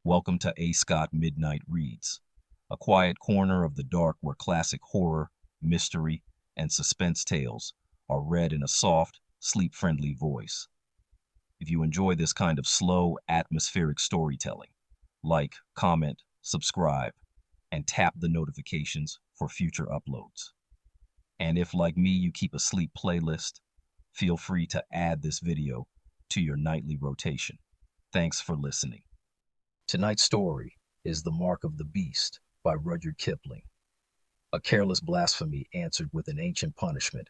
Welcome to A. Scott Midnight Reads, a quiet corner of the dark where classic horror, mystery, and suspense tales are read in a soft, sleep-friendly voice. If you enjoy this kind of slow, atmospheric storytelling, like, comment, subscribe, and tap the notifications for future uploads. And if, like me, you keep a sleep playlist, feel free to add this video to your nightly rotation. Thanks for listening. Tonight's story is The Mark of the Beast by Rudyard Kipling. A careless blasphemy answered with an ancient punishment,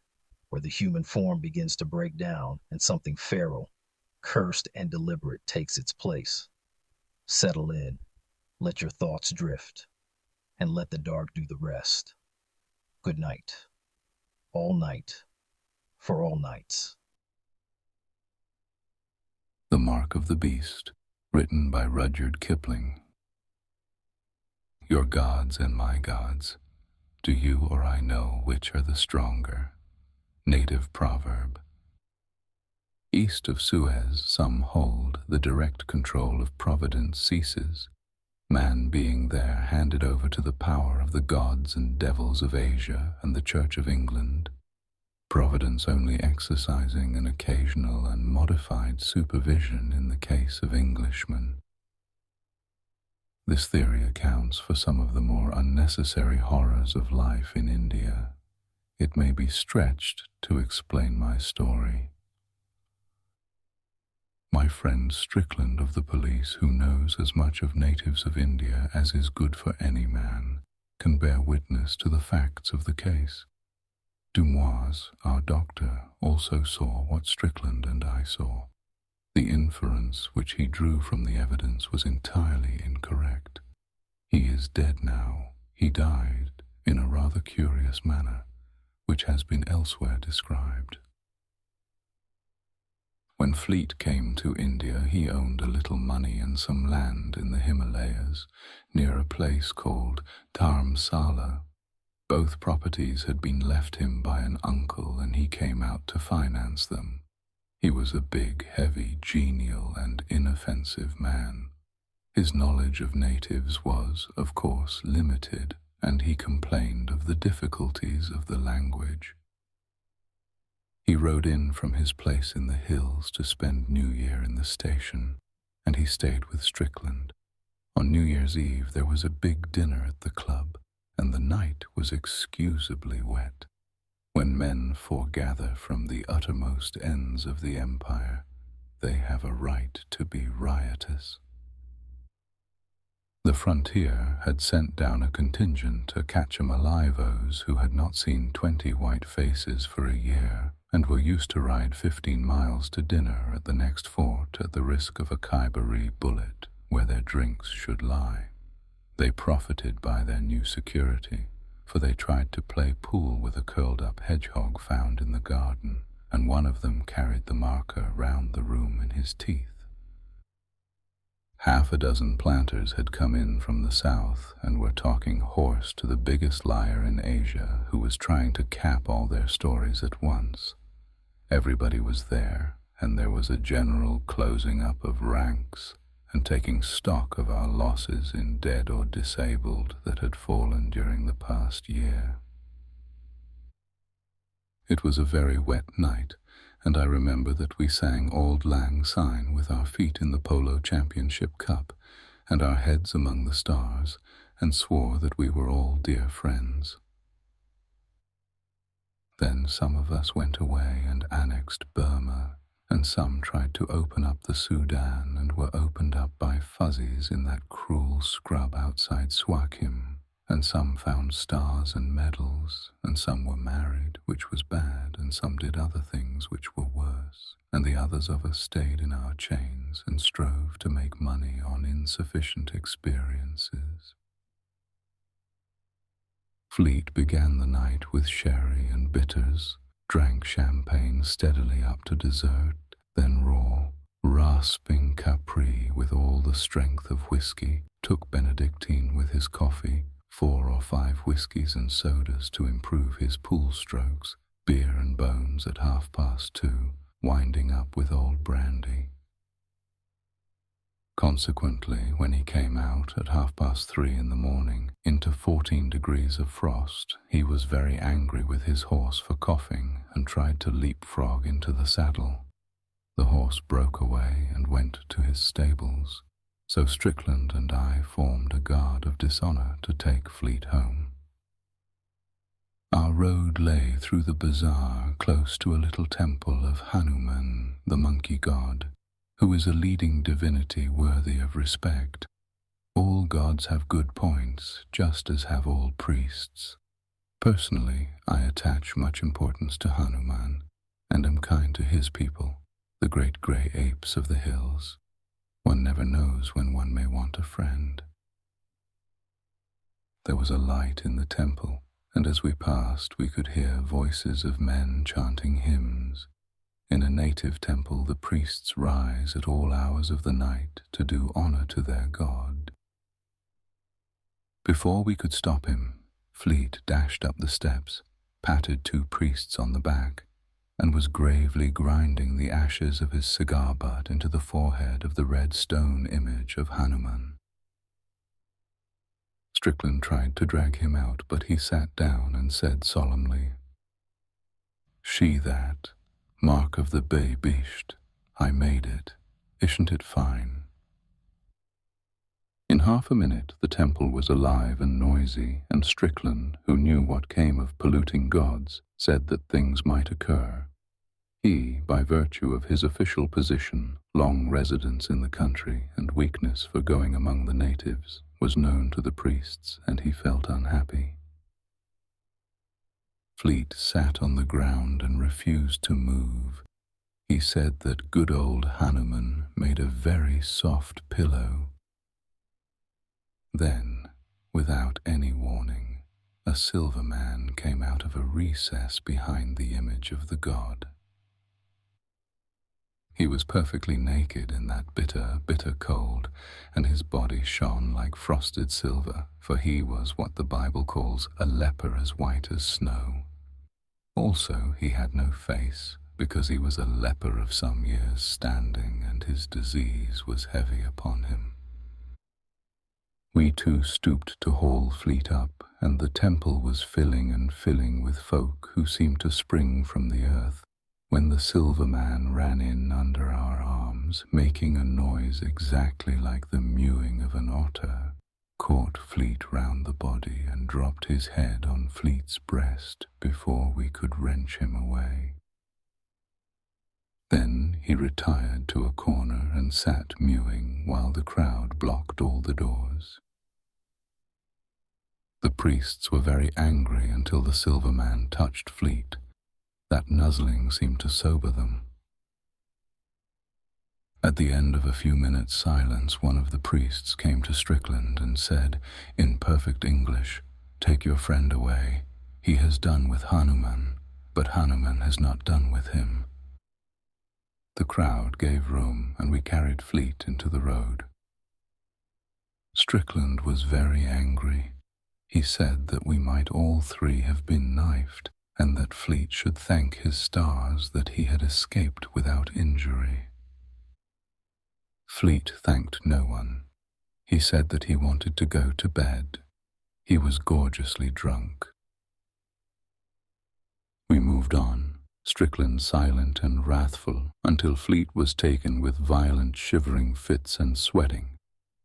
where the human form begins to break down and something feral, cursed and deliberate takes its place. Settle in, let your thoughts drift, and let the dark do the rest. Good night. All night, for all nights. The Mark of the Beast, written by Rudyard Kipling. Your gods and my gods, do you or I know which are the stronger? Native proverb. East of Suez, some hold the direct control of providence ceases, man being there handed over to the power of the gods and devils of Asia and the Church of England, providence only exercising an occasional and modified supervision in the case of Englishmen. This theory accounts for some of the more unnecessary horrors of life in India. It may be stretched to explain my story. My friend Strickland of the police, who knows as much of natives of India as is good for any man, can bear witness to the facts of the case. Dumoise, our doctor, also saw what Strickland and I saw. The inference which he drew from the evidence was entirely incorrect. He is dead now. He died in a rather curious manner, which has been elsewhere described. When Fleet came to India, he owned a little money and some land in the Himalayas, near a place called Dharamsala. Both properties had been left him by an uncle, and he came out to finance them. He was a big, heavy, genial, and inoffensive man. His knowledge of natives was, of course, limited, and he complained of the difficulties of the language. He rode in from his place in the hills to spend New Year in the station, and he stayed with Strickland. On New Year's Eve there was a big dinner at the club, and the night was excusably wet. When men foregather from the uttermost ends of the empire, they have a right to be riotous. The frontier had sent down a contingent to catch 'em alive-os who had not seen 20 white faces for a year, and were used to ride 15 miles to dinner at the next fort at the risk of a Khyberee bullet where their drinks should lie. They profited by their new security, for they tried to play pool with a curled-up hedgehog found in the garden, and one of them carried the marker round the room in his teeth. Half a dozen planters had come in from the south and were talking horse to the biggest liar in Asia, who was trying to cap all their stories at once. Everybody was there, and there was a general closing up of ranks and taking stock of our losses in dead or disabled that had fallen during the past year. It was a very wet night, and I remember that we sang Auld Lang Syne with our feet in the Polo Championship Cup and our heads among the stars, and swore that we were all dear friends. Then some of us went away and annexed Burma, and some tried to open up the Sudan and were opened up by fuzzies in that cruel scrub outside Swakim, and some found stars and medals, and some were married, which was bad, and some did other things which were worse, and the others of us stayed in our chains and strove to make money on insufficient experiences. Fleet began the night with sherry and bitters, drank champagne steadily up to dessert, then raw, rasping Capri with all the strength of whiskey, took Benedictine with his coffee, 4 or 5 whiskies and sodas to improve his pool strokes, beer and bones at 2:30, winding up with old brandy. Consequently, when he came out at 3:30 in the morning into 14 degrees of frost, he was very angry with his horse for coughing and tried to leapfrog into the saddle. The horse broke away and went to his stables, so Strickland and I formed a guard of dishonor to take Fleet home. Our road lay through the bazaar close to a little temple of Hanuman, the monkey god, who is a leading divinity worthy of respect. All gods have good points, just as have all priests. Personally, I attach much importance to Hanuman, and am kind to his people, the great grey apes of the hills. One never knows when one may want a friend. There was a light in the temple, and as we passed we could hear voices of men chanting hymns. In a native temple, the priests rise at all hours of the night to do honor to their god. Before we could stop him, Fleet dashed up the steps, patted 2 priests on the back, and was gravely grinding the ashes of his cigar butt into the forehead of the red stone image of Hanuman. Strickland tried to drag him out, but he sat down and said solemnly, "She that, mark of the Bay-Bisht, I made it. Isn't it fine?" In half a minute the temple was alive and noisy, and Strickland, who knew what came of polluting gods, said that things might occur. He, by virtue of his official position, long residence in the country, and weakness for going among the natives, was known to the priests, and he felt unhappy. Fleet sat on the ground and refused to move. He said that good old Hanuman made a very soft pillow. Then, without any warning, a silver man came out of a recess behind the image of the god. He was perfectly naked in that bitter, bitter cold, and his body shone like frosted silver, for he was what the Bible calls a leper as white as snow. Also, he had no face, because he was a leper of some years' standing, and his disease was heavy upon him. We 2 stooped to haul Fleet up, and the temple was filling and filling with folk who seemed to spring from the earth, when the silver man ran in under our arms, making a noise exactly like the mewing of an otter, caught Fleet round the body and dropped his head on Fleet's breast before we could wrench him away. Then he retired to a corner and sat mewing while the crowd blocked all the doors. The priests were very angry until the silver man touched Fleet. That nuzzling seemed to sober them. At the end of a few minutes' silence, one of the priests came to Strickland and said, in perfect English, "Take your friend away. He has done with Hanuman, but Hanuman has not done with him." The crowd gave room, and we carried Fleet into the road. Strickland was very angry. He said that we might all 3 have been knifed, and that Fleet should thank his stars that he had escaped without injury. Fleet thanked no one. He said that he wanted to go to bed. He was gorgeously drunk. We moved on, Strickland silent and wrathful, until Fleet was taken with violent shivering fits and sweating.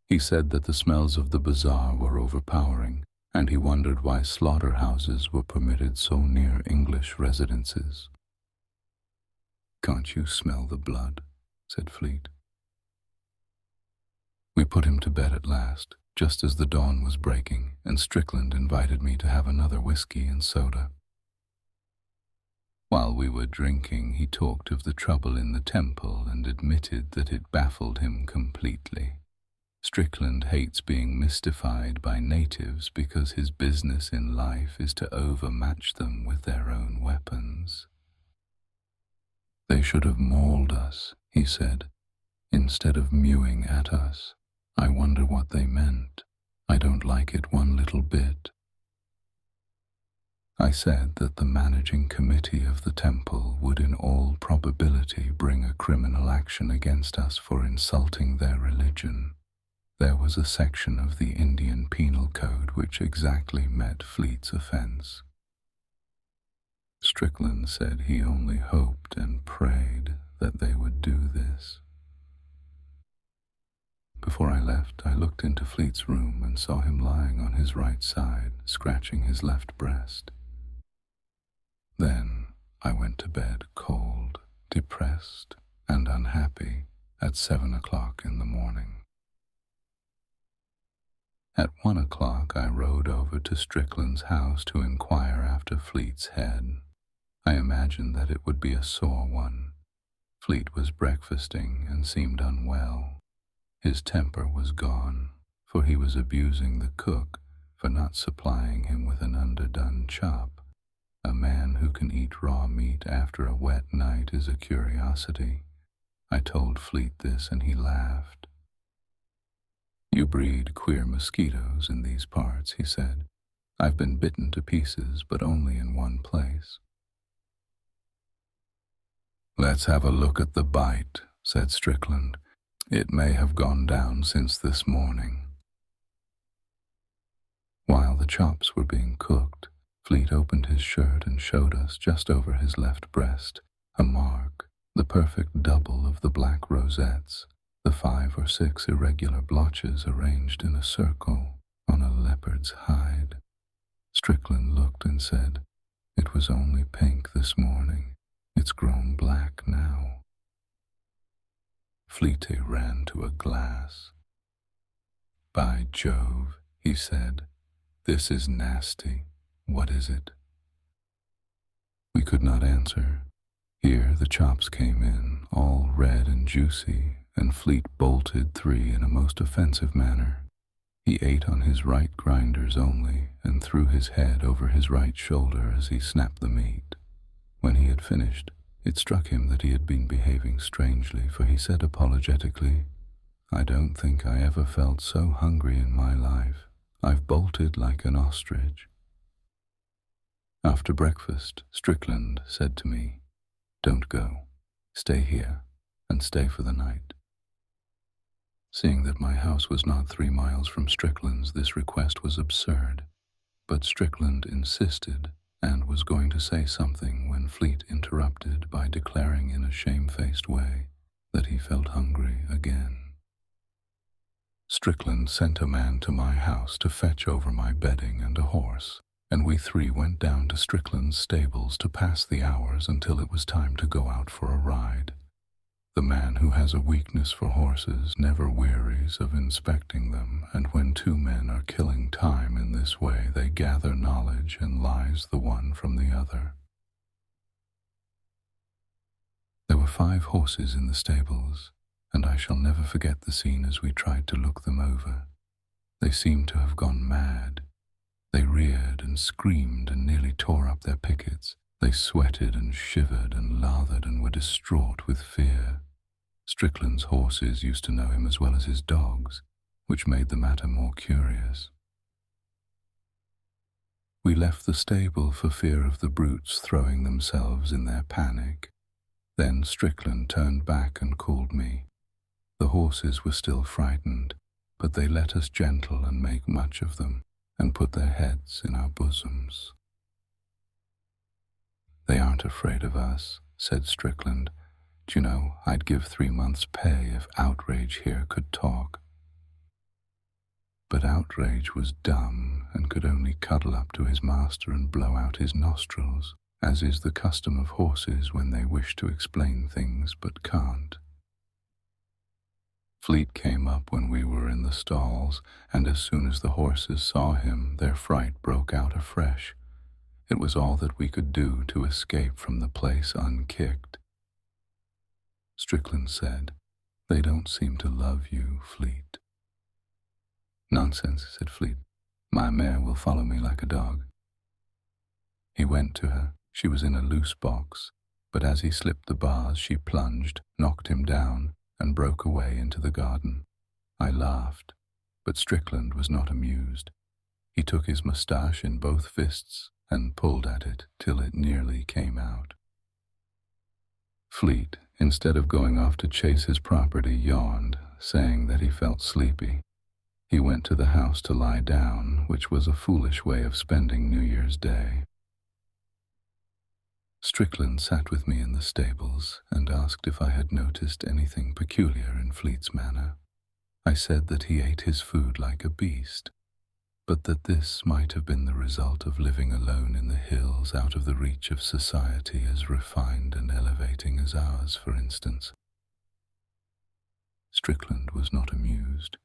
He said that the smells of the bazaar were overpowering, and he wondered why slaughterhouses were permitted so near English residences. "Can't you smell the blood?" said Fleet. We put him to bed at last, just as the dawn was breaking, and Strickland invited me to have another whiskey and soda. While we were drinking, he talked of the trouble in the temple and admitted that it baffled him completely. Strickland hates being mystified by natives because his business in life is to overmatch them with their own weapons. "They should have mauled us," he said, "instead of mewing at us. I wonder what they meant. I don't like it one little bit." I said that the managing committee of the temple would in all probability bring a criminal action against us for insulting their religion. There was a section of the Indian Penal Code which exactly met Fleet's offense. Strickland said he only hoped and prayed that they would do this. Before I left, I looked into Fleet's room and saw him lying on his right side, scratching his left breast. Then I went to bed cold, depressed, and unhappy at 7 o'clock in the morning. At 1 o'clock I rode over to Strickland's house to inquire after Fleet's head. I imagined that it would be a sore one. Fleet was breakfasting and seemed unwell. His temper was gone, for he was abusing the cook for not supplying him with an underdone chop. A man who can eat raw meat after a wet night is a curiosity. I told Fleet this and he laughed. "You breed queer mosquitoes in these parts," he said. "I've been bitten to pieces, but only in one place." "Let's have a look at the bite," said Strickland. "It may have gone down since this morning." While the chops were being cooked, Fleet opened his shirt and showed us just over his left breast a mark, the perfect double of the black rosettes, the 5 or 6 irregular blotches arranged in a circle on a leopard's hide. Strickland looked and said, "It was only pink this morning. It's grown black now." Fleet ran to a glass. "By Jove," he said, "this is nasty. What is it?" We could not answer. Here the chops came in, all red and juicy, and Fleet bolted 3 in a most offensive manner. He ate on his right grinders only, and threw his head over his right shoulder as he snapped the meat. When he had finished, it struck him that he had been behaving strangely, for he said apologetically, "I don't think I ever felt so hungry in my life. I've bolted like an ostrich." After breakfast, Strickland said to me, "Don't go. Stay here, and stay for the night." Seeing that my house was not 3 miles from Strickland's, this request was absurd, but Strickland insisted and was going to say something when Fleet interrupted by declaring in a shamefaced way that he felt hungry again. Strickland sent a man to my house to fetch over my bedding and a horse, and we 3 went down to Strickland's stables to pass the hours until it was time to go out for a ride. The man who has a weakness for horses never wearies of inspecting them, and when 2 men are killing time in this way, they gather knowledge and lies the one from the other. There were 5 horses in the stables, and I shall never forget the scene as we tried to look them over. They seemed to have gone mad. They reared and screamed and nearly tore up their pickets. They sweated and shivered and lathered and were distraught with fear. Strickland's horses used to know him as well as his dogs, which made the matter more curious. We left the stable for fear of the brutes throwing themselves in their panic. Then Strickland turned back and called me. The horses were still frightened, but they let us gentle and make much of them, and put their heads in our bosoms. "They aren't afraid of us," said Strickland. "Do you know, I'd give 3 months' pay if Outrage here could talk." But Outrage was dumb and could only cuddle up to his master and blow out his nostrils, as is the custom of horses when they wish to explain things but can't. Fleet came up when we were in the stalls, and as soon as the horses saw him, their fright broke out afresh. It was all that we could do to escape from the place unkicked. Strickland said, "They don't seem to love you, Fleet." "Nonsense," said Fleet. "My mare will follow me like a dog." He went to her. She was in a loose box, but as he slipped the bars, she plunged, knocked him down, and broke away into the garden. I laughed, but Strickland was not amused. He took his moustache in both fists and pulled at it till it nearly came out. Fleet, instead of going off to chase his property, yawned, saying that he felt sleepy. He went to the house to lie down, which was a foolish way of spending New Year's Day. Strickland sat with me in the stables and asked if I had noticed anything peculiar in Fleet's manner. I said that he ate his food like a beast, but that this might have been the result of living alone in the hills out of the reach of society as refined and elevating as ours, for instance. Strickland was not amused.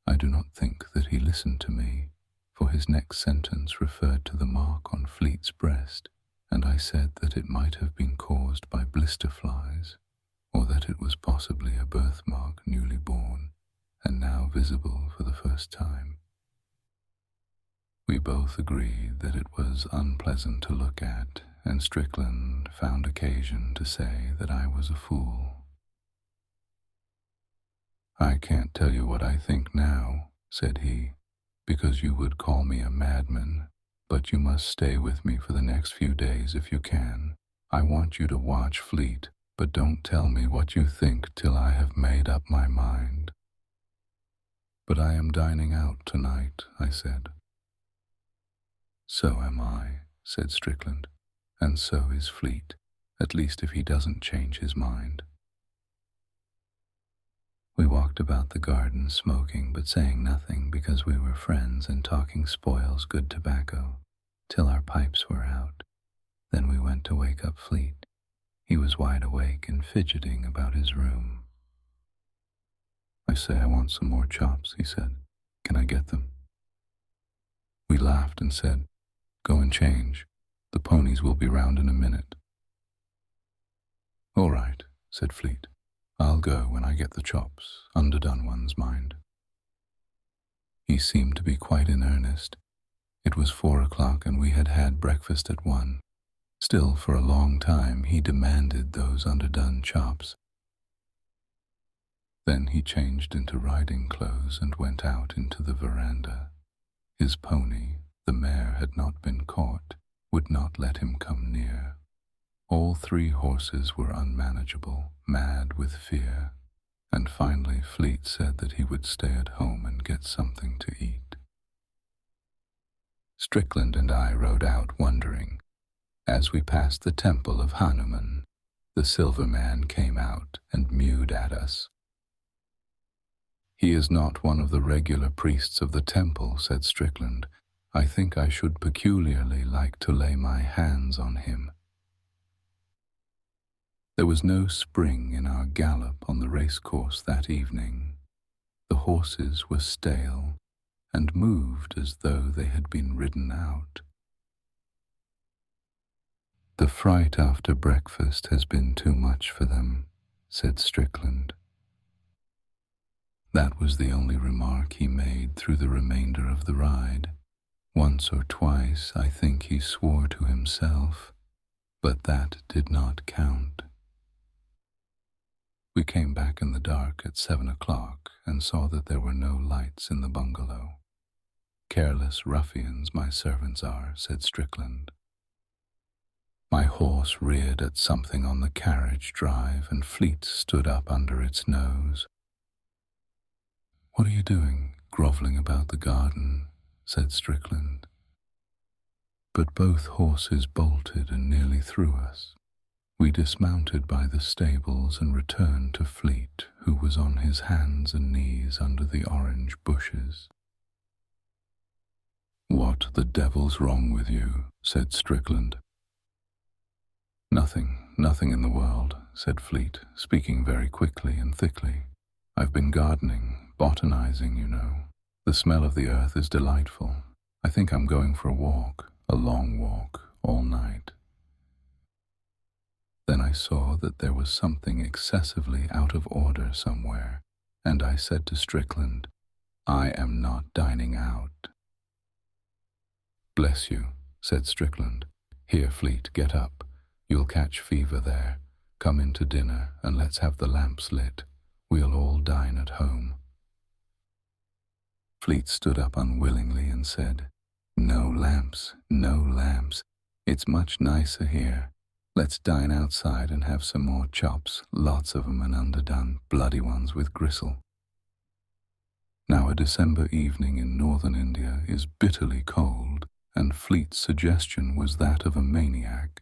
I do not think that he listened to me, for his next sentence referred to the mark on Fleet's breast, and I said that it might have been caused by blister flies, or that it was possibly a birthmark newly born, and now visible for the first time. We both agreed that it was unpleasant to look at, and Strickland found occasion to say that I was a fool. "I can't tell you what I think now," said he, "because you would call me a madman, but you must stay with me for the next few days if you can. I want you to watch Fleet, but don't tell me what you think till I have made up my mind." "But I am dining out tonight," I said. "So am I," said Strickland, "and so is Fleet, at least if he doesn't change his mind." We walked about the garden smoking but saying nothing because we were friends and talking spoils good tobacco, till our pipes were out. Then we went to wake up Fleet. He was wide awake and fidgeting about his room. "I say I want some more chops," he said. "Can I get them?" We laughed and said, "Go and change. The ponies will be round in a minute." "All right," said Fleet. "I'll go when I get the chops, underdone ones, mind." He seemed to be quite in earnest. It was 4 o'clock and we had had breakfast at 1. Still, for a long time, he demanded those underdone chops. Then he changed into riding clothes and went out into the veranda. His pony, the mare had not been caught, would not let him come near. All 3 horses were unmanageable, mad with fear, and finally Fleet said that he would stay at home and get something to eat. Strickland and I rode out wondering. As we passed the temple of Hanuman, the silver man came out and mewed at us. "He is not one of the regular priests of the temple," said Strickland. "I think I should peculiarly like to lay my hands on him." There was no spring in our gallop on the racecourse that evening. The horses were stale and moved as though they had been ridden out. "The fright after breakfast has been too much for them," said Strickland. That was the only remark he made through the remainder of the ride. Once or twice I think he swore to himself, but that did not count. We came back in the dark at 7 o'clock and saw that there were no lights in the bungalow. "Careless ruffians my servants are," said Strickland. My horse reared at something on the carriage drive and Fleet stood up under its nose. "What are you doing, grovelling about the garden?" said Strickland. But both horses bolted and nearly threw us. We dismounted by the stables and returned to Fleet, who was on his hands and knees under the orange bushes. "What the devil's wrong with you?" said Strickland. Nothing in the world," said Fleet, speaking very quickly and thickly. "I've been gardening, botanizing, you know. The smell of the earth is delightful. I think I'm going for a long walk, all night." Then I saw that there was something excessively out of order somewhere, and I said to Strickland, "I am not dining out." "Bless you," said Strickland. "Here, Fleet, get up. You'll catch fever there. Come in to dinner, and let's have the lamps lit. We'll all dine at home." Fleet stood up unwillingly and said, "No lamps, no lamps. It's much nicer here. Let's dine outside and have some more chops, lots of 'em and underdone, bloody ones with gristle. Now a December evening in northern India is bitterly cold, and Fleet's suggestion was that of a maniac.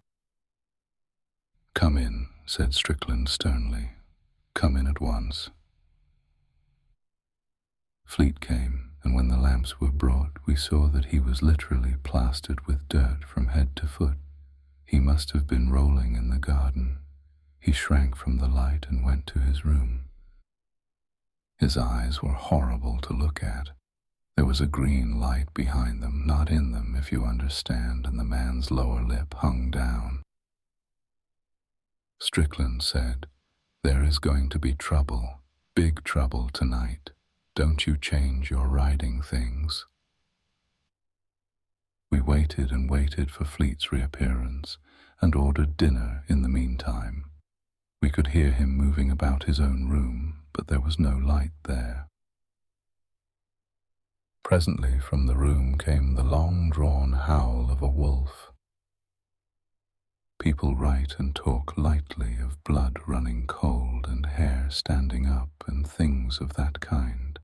"Come in," said Strickland sternly. "Come in at once." Fleet came, and when the lamps were brought, we saw that he was literally plastered with dirt from head to foot. He must have been rolling in the garden. He shrank from the light and went to his room. His eyes were horrible to look at. There was a green light behind them, not in them, if you understand, and the man's lower lip hung down. Strickland said, "There is going to be trouble, big trouble tonight. Don't you change your riding things." We waited and waited for Fleet's reappearance, and ordered dinner in the meantime. We could hear him moving about his own room, but there was no light there. Presently from the room came the long-drawn howl of a wolf. People write and talk lightly of blood running cold and hair standing up and things of that kind.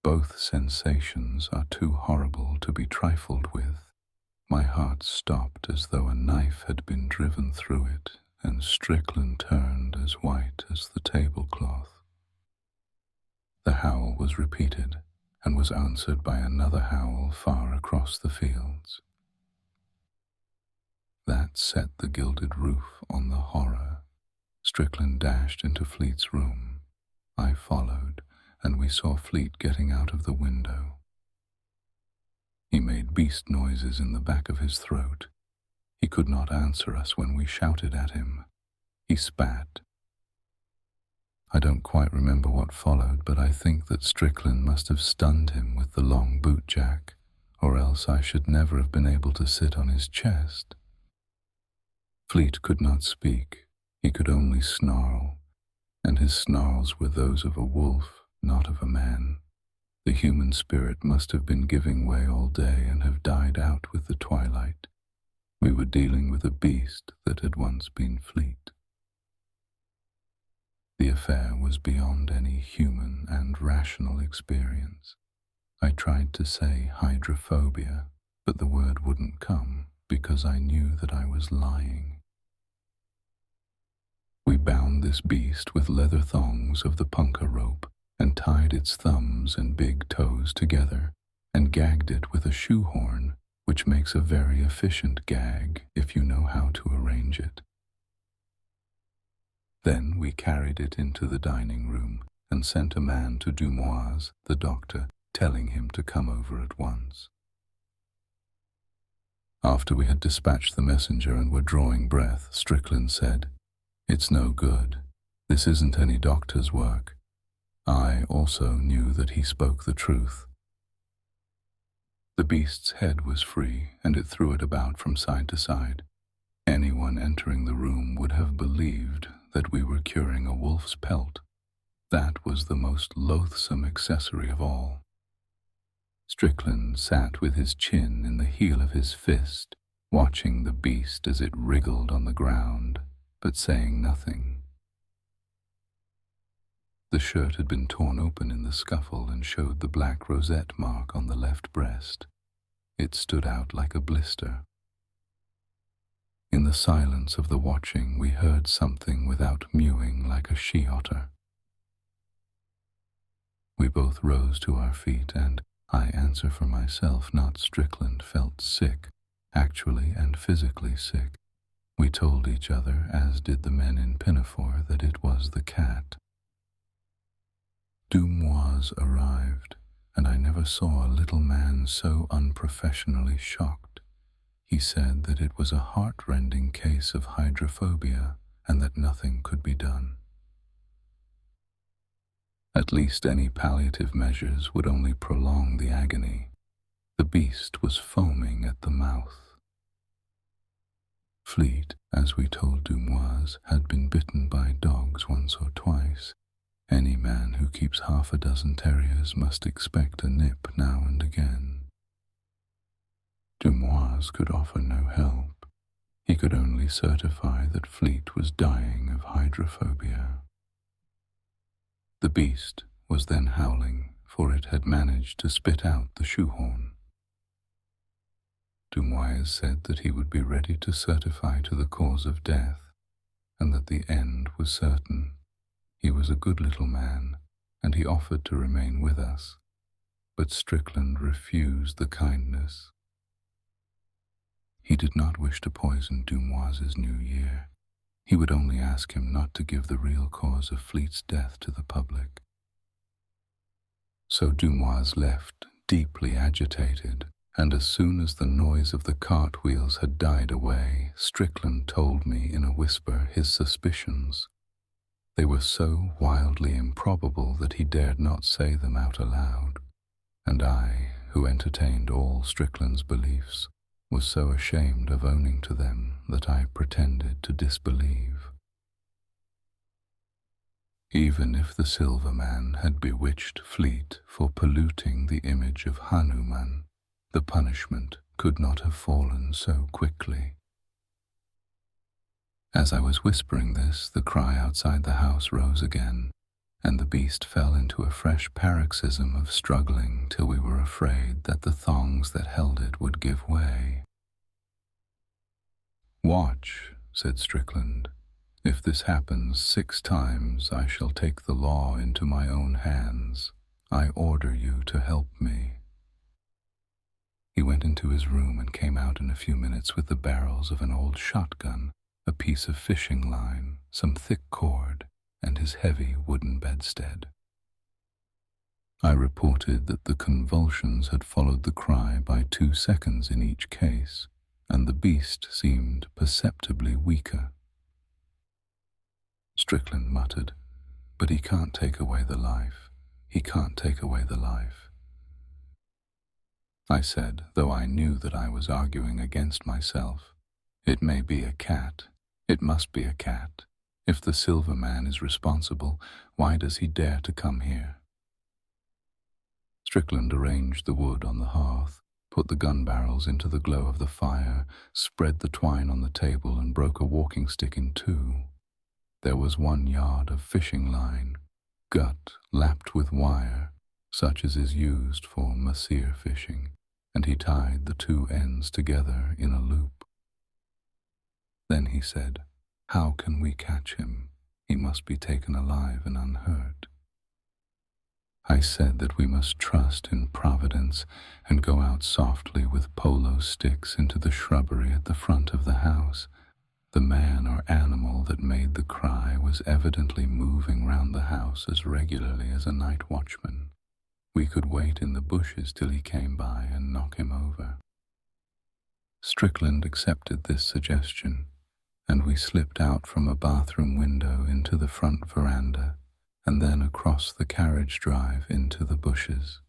Both sensations are too horrible to be trifled with. My heart stopped as though a knife had been driven through it, and Strickland turned as white as the tablecloth. The howl was repeated, and was answered by another howl far across the fields. That set the gilded roof on the horror. Strickland dashed into Fleet's room. I followed, and we saw Fleet getting out of the window. He made beast noises in the back of his throat. He could not answer us when we shouted at him. He spat. I don't quite remember what followed, but I think that Strickland must have stunned him with the long boot jack, or else I should never have been able to sit on his chest. Fleet could not speak. He could only snarl, and his snarls were those of a wolf, not of a man. The human spirit must have been giving way all day and have died out with the twilight. We were dealing with a beast that had once been Fleet. The affair was beyond any human and rational experience. I tried to say hydrophobia, but the word wouldn't come because I knew that I was lying. We bound this beast with leather thongs of the punka rope and tied its thumbs and big toes together and gagged it with a shoehorn, which makes a very efficient gag if you know how to arrange it. Then we carried it into the dining room and sent a man to Dumoise, the doctor, telling him to come over at once. After we had dispatched the messenger and were drawing breath, Strickland said, "It's no good. This isn't any doctor's work." I also knew that he spoke the truth. The beast's head was free, and it threw it about from side to side. Anyone entering the room would have believed that we were curing a wolf's pelt. That was the most loathsome accessory of all. Strickland sat with his chin in the heel of his fist, watching the beast as it wriggled on the ground, but saying nothing. The shirt had been torn open in the scuffle and showed the black rosette mark on the left breast. It stood out like a blister. In the silence of the watching, we heard something without mewing like a she-otter. We both rose to our feet, and I answer for myself, not Strickland, felt sick, actually and physically sick. We told each other, as did the men in Pinafore, that it was the cat. Dumoise arrived, and I never saw a little man so unprofessionally shocked. He said that it was a heart-rending case of hydrophobia and that nothing could be done. At least any palliative measures would only prolong the agony. The beast was foaming at the mouth. Fleet, as we told Dumoise, had been bitten by dogs once or twice. Any man who keeps half a dozen terriers must expect a nip now and again. Dumoise Dumois could offer no help. He could only certify that Fleet was dying of hydrophobia. The beast was then howling, for it had managed to spit out the shoehorn. Dumois said that he would be ready to certify to the cause of death, and that the end was certain. He was a good little man, and he offered to remain with us, but Strickland refused the kindness. He did not wish to poison Dumois's new year. He would only ask him not to give the real cause of Fleet's death to the public. So Dumois left, deeply agitated, and as soon as the noise of the cartwheels had died away, Strickland told me in a whisper his suspicions. They were so wildly improbable that he dared not say them out aloud, and I, who entertained all Strickland's beliefs, was so ashamed of owning to them that I pretended to disbelieve. Even if the Silver Man had bewitched Fleet for polluting the image of Hanuman, the punishment could not have fallen so quickly. As I was whispering this, the cry outside the house rose again, and the beast fell into a fresh paroxysm of struggling till we were afraid that the thongs that held it would give way. "Watch," said Strickland. "If this happens 6 times, I shall take the law into my own hands. I order you to help me." He went into his room and came out in a few minutes with the barrels of an old shotgun, a piece of fishing line, some thick cord, and his heavy wooden bedstead. I reported that the convulsions had followed the cry by 2 seconds in each case, and the beast seemed perceptibly weaker. Strickland muttered, "But he can't take away the life. He can't take away the life." I said, though I knew that I was arguing against myself, "It may be a cat. It must be a cat. If the Silver Man is responsible, why does he dare to come here?" Strickland arranged the wood on the hearth, put the gun barrels into the glow of the fire, spread the twine on the table, and broke a walking stick in 2. There was 1 yard of fishing line, gut lapped with wire, such as is used for mahseer fishing, and he tied the 2 ends together in a loop. Then he said, "How can we catch him? He must be taken alive and unhurt." I said that we must trust in Providence and go out softly with polo sticks into the shrubbery at the front of the house. The man or animal that made the cry was evidently moving round the house as regularly as a night watchman. We could wait in the bushes till he came by and knock him over. Strickland accepted this suggestion, and we slipped out from a bathroom window into the front veranda, and then across the carriage drive into the bushes.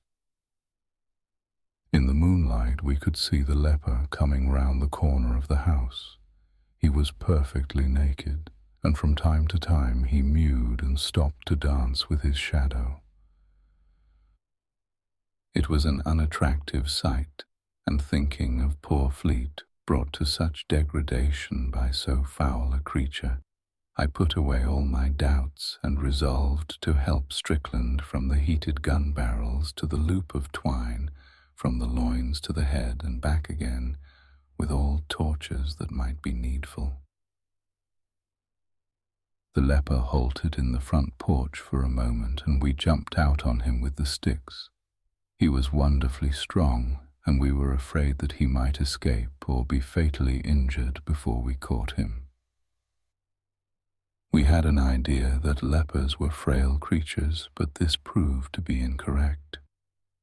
In the moonlight we could see the leper coming round the corner of the house. He was perfectly naked, and from time to time he mewed and stopped to dance with his shadow. It was an unattractive sight, and thinking of poor Fleet, brought to such degradation by so foul a creature, I put away all my doubts and resolved to help Strickland from the heated gun barrels to the loop of twine, from the loins to the head and back again, with all tortures that might be needful. The leper halted in the front porch for a moment, and we jumped out on him with the sticks. He was wonderfully strong, and we were afraid that he might escape or be fatally injured before we caught him. We had an idea that lepers were frail creatures, but this proved to be incorrect.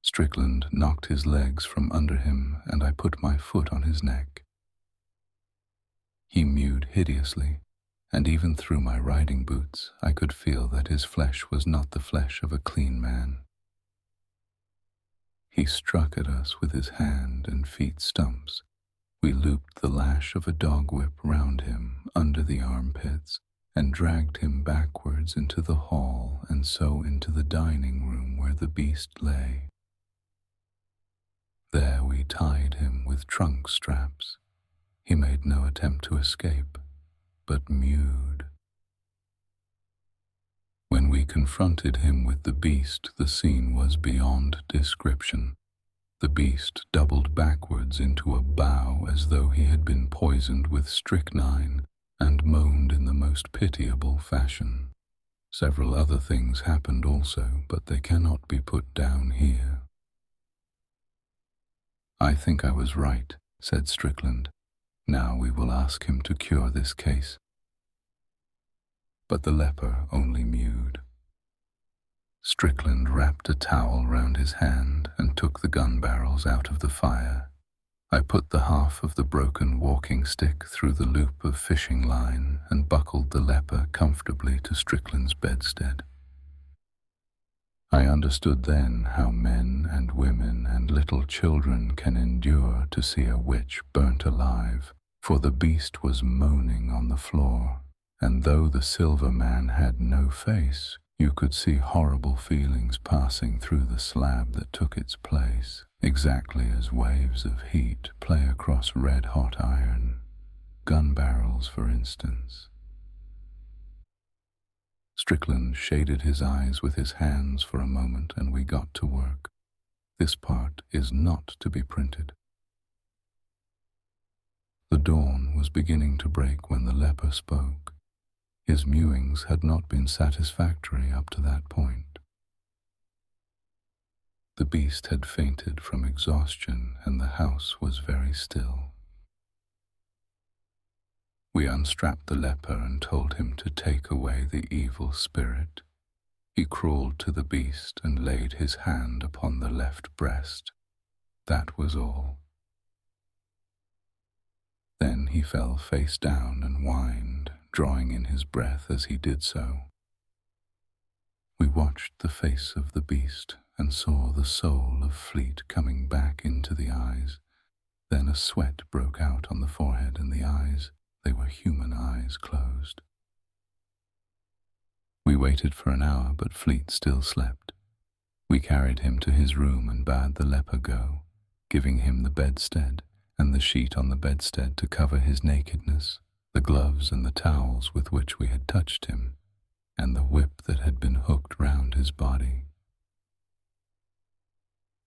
Strickland knocked his legs from under him, and I put my foot on his neck. He mewed hideously, and even through my riding boots I could feel that his flesh was not the flesh of a clean man. He struck at us with his hand and feet stumps. We looped the lash of a dog whip round him under the armpits, and dragged him backwards into the hall and so into the dining room where the beast lay. There we tied him with with trunk straps. He made no attempt to escape, but mewed. When we confronted him with the beast, the scene was beyond description. The beast doubled backwards into a bow as though he had been poisoned with strychnine and moaned in the most pitiable fashion. Several other things happened also, but they cannot be put down here. "I think I was right," said Strickland. "Now we will ask him to cure this case." But the leper only mewed. Strickland wrapped a towel round his hand and took the gun barrels out of the fire. I put the half of the broken walking stick through the loop of fishing line and buckled the leper comfortably to Strickland's bedstead. I understood then how men and women and little children can endure to see a witch burnt alive, for the beast was moaning on the floor, and though the silver man had no face, you could see horrible feelings passing through the slab that took its place, exactly as waves of heat play across red-hot iron, gun barrels, for instance. Strickland shaded his eyes with his hands for a moment, and we got to work. This part is not to be printed. The dawn was beginning to break when the leper spoke. His mewings had not been satisfactory up to that point. The beast had fainted from exhaustion, and the house was very still. We unstrapped the leper and told him to take away the evil spirit. He crawled to the beast and laid his hand upon the left breast. That was all. Then he fell face down and whined, drawing in his breath as he did so. We watched the face of the beast and saw the soul of Fleet coming back into the eyes. Then a sweat broke out on the forehead and the eyes. They were human eyes closed. We waited for an hour, but Fleet still slept. We carried him to his room and bade the leper go, giving him the bedstead and the sheet on the bedstead to cover his nakedness, the gloves and the towels with which we had touched him, and the whip that had been hooked round his body.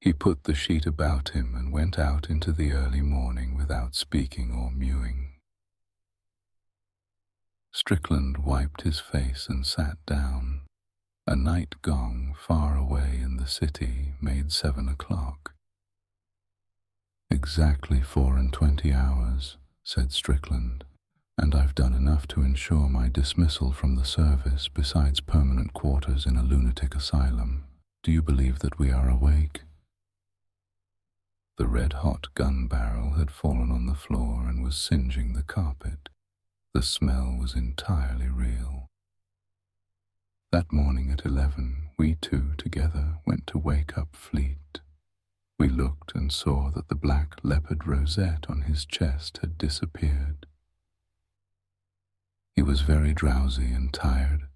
He put the sheet about him and went out into the early morning without speaking or mewing. Strickland wiped his face and sat down. A night gong far away in the city made 7 o'clock. "Exactly 24 hours," said Strickland, "and I've done enough to ensure my dismissal from the service besides permanent quarters in a lunatic asylum. Do you believe that we are awake?" The red-hot gun barrel had fallen on the floor and was singeing the carpet. The smell was entirely real. That morning at 11, we two together went to wake up Fleet. We looked and saw that the black leopard rosette on his chest had disappeared. He was very drowsy and tired,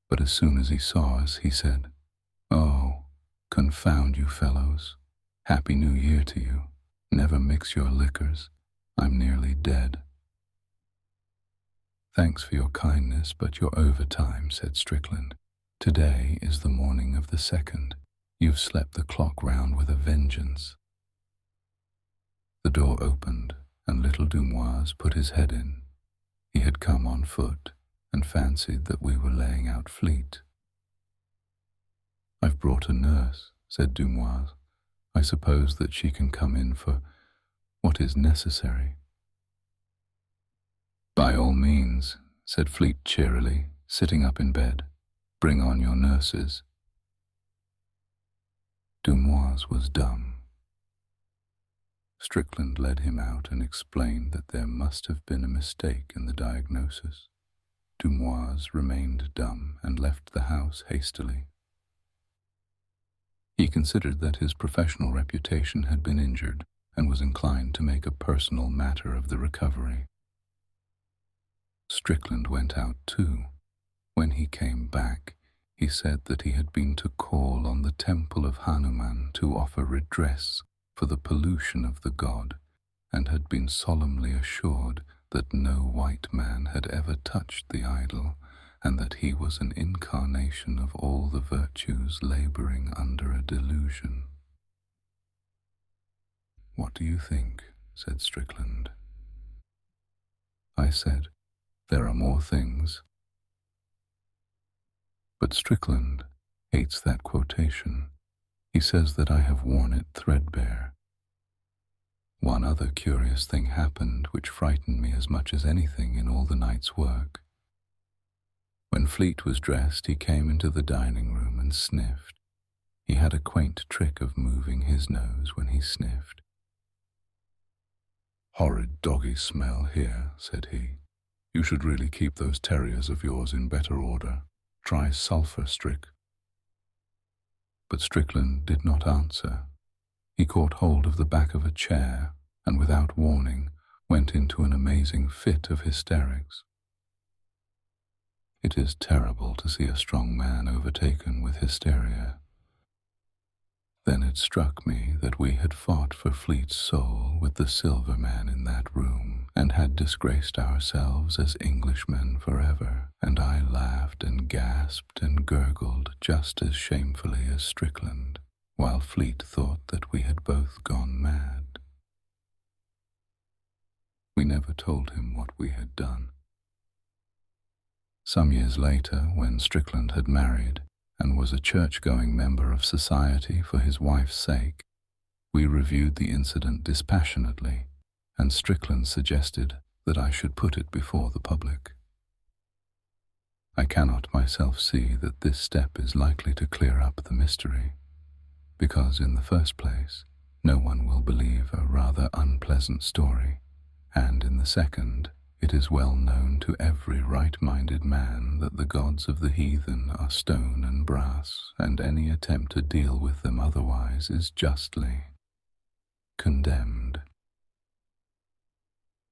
but as soon as he saw us, he said, "Oh, confound you fellows. Happy New Year to you. Never mix your liquors. I'm nearly dead." "Thanks for your kindness, but you're overtime," said Strickland. "Today is the morning of the 2nd. You've slept the clock round with a vengeance." The door opened, and little Dumoise put his head in. He had come on foot, and fancied that we were laying out Fleet. "I've brought a nurse," said Dumoise. "I suppose that she can come in for what is necessary." "By all means," said Fleet cheerily, sitting up in bed. "Bring on your nurses." Dumoise was dumb. Strickland led him out and explained that there must have been a mistake in the diagnosis. Dumoise remained dumb and left the house hastily. He considered that his professional reputation had been injured and was inclined to make a personal matter of the recovery. Strickland went out too. When he came back, he said that he had been to call on the temple of Hanuman to offer redress for the pollution of the god, and had been solemnly assured that no white man had ever touched the idol, and that he was an incarnation of all the virtues laboring under a delusion. "What do you think?" said Strickland. I said, "There are more things." But Strickland hates that quotation. He says that I have worn it threadbare. One other curious thing happened which frightened me as much as anything in all the night's work. When Fleet was dressed, he came into the dining room and sniffed. He had a quaint trick of moving his nose when he sniffed. "Horrid doggy smell here," said he. "You should really keep those terriers of yours in better order. Try sulphur, Strick." But Strickland did not answer. He caught hold of the back of a chair and, without warning, went into an amazing fit of hysterics. It is terrible to see a strong man overtaken with hysteria. Then it struck me that we had fought for Fleet's soul with the silver man in that room, and had disgraced ourselves as Englishmen forever, and I laughed and gasped and gurgled just as shamefully as Strickland, while Fleet thought that we had both gone mad. We never told him what we had done. Some years later, when Strickland had married and was a church-going member of society for his wife's sake, we reviewed the incident dispassionately, and Strickland suggested that I should put it before the public. I cannot myself see that this step is likely to clear up the mystery, because in the first place, no one will believe a rather unpleasant story, and in the second, it is well known to every right-minded man that the gods of the heathen are stone and brass, and any attempt to deal with them otherwise is justly condemned.